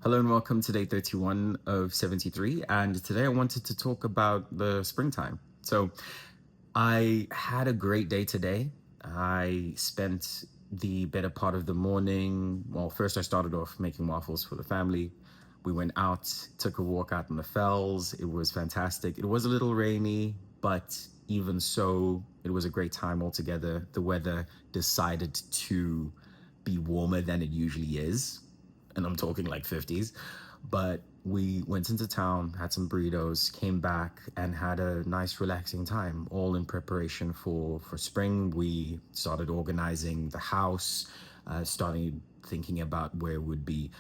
Hello and welcome to day 31 of 73. And today I wanted to talk about the springtime. So I had a great day today. I spent the better part of the morning. Well, first I started off making waffles for the family. We went out, took a walk out in the fells. It was fantastic. It was a little rainy, but even so, it was a great time altogether. The weather decided to be warmer than it usually is, and I'm talking like 50s. But we went into town, had some burritos, came back, and had a nice, relaxing time, all in preparation for spring. We started organizing the house, starting thinking about where we'd be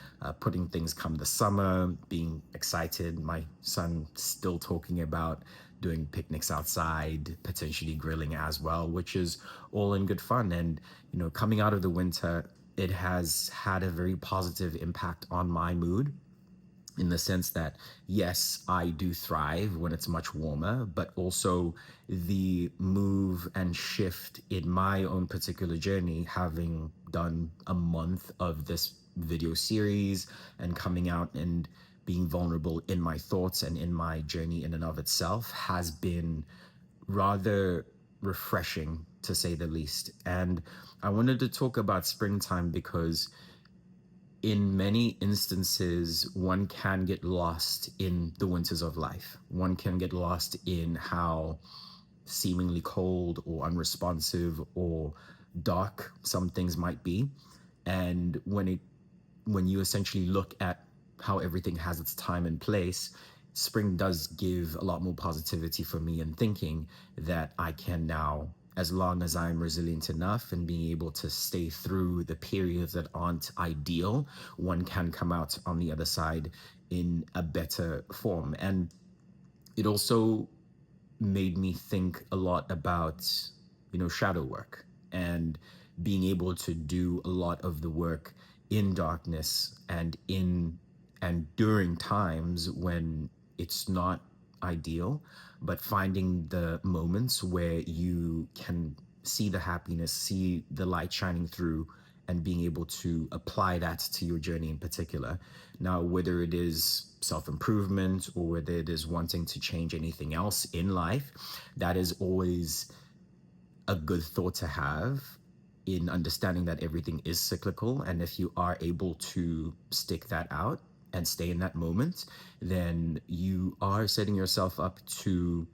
putting things come the summer, being excited. My son still talking about doing picnics outside, potentially grilling as well, which is all in good fun. And, coming out of the winter, it has had a very positive impact on my mood, in the sense that, yes, I do thrive when it's much warmer, but also the move and shift in my own particular journey, having done a month of this video series and coming out and being vulnerable in my thoughts and in my journey in and of itself, has been rather refreshing, to say the least. And I wanted to talk about springtime because in many instances, one can get lost in the winters of life. One can get lost in how seemingly cold or unresponsive or dark some things might be. And when you essentially look at how everything has its time and place, spring does give a lot more positivity for me in thinking that I can now, as long as I'm resilient enough and being able to stay through the periods that aren't ideal, one can come out on the other side in a better form. And it also made me think a lot about, shadow work and being able to do a lot of the work in darkness and during times when it's not ideal, but finding the moments where you can see the happiness, see the light shining through, and being able to apply that to your journey in particular. Now, whether it is self improvement or whether it is wanting to change anything else in life, that is always a good thought to have, in understanding that everything is cyclical. And if you are able to stick that out and stay in that moment, then you are setting yourself up to,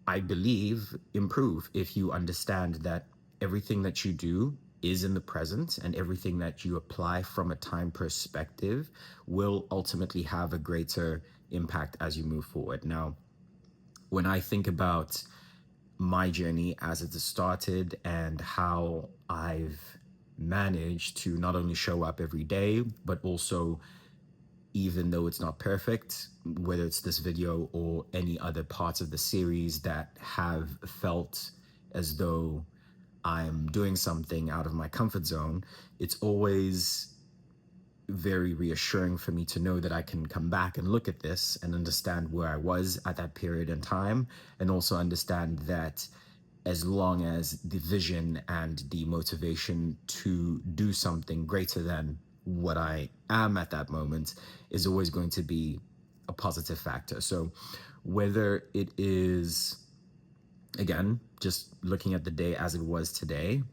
I believe, improve, if you understand that everything that you do is in the present, and everything that you apply from a time perspective will ultimately have a greater impact as you move forward. Now, when I think about my journey as it started and how I've managed to not only show up every day, but also, even though it's not perfect, whether it's this video or any other parts of the series that have felt as though I'm doing something out of my comfort zone, it's always very reassuring for me to know that I can come back and look at this and understand where I was at that period in time, and also understand that as long as the vision and the motivation to do something greater than what I am at that moment is always going to be a positive factor. So whether it is, again, just looking at the day as it was today,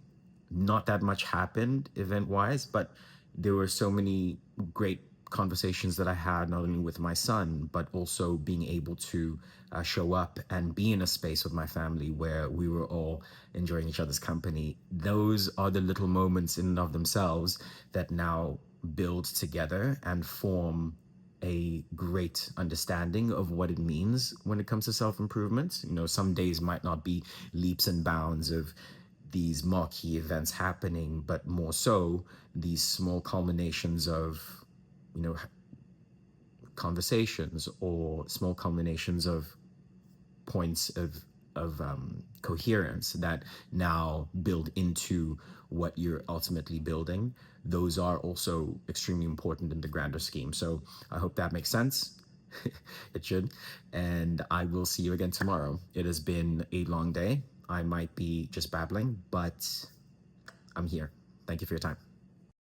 not that much happened event wise, but there were so many great conversations that I had, not only with my son, but also being able to show up and be in a space with my family where we were all enjoying each other's company. Those are the little moments in and of themselves that now build together and form a great understanding of what it means when it comes to self-improvement. Some days might not be leaps and bounds of these marquee events happening, but more so these small culminations of, conversations, or small culminations of points of coherence that now build into what you're ultimately building. Those are also extremely important in the grander scheme. So I hope that makes sense. It should. And I will see you again tomorrow. It has been a long day. I might be just babbling, but I'm here. Thank you for your time.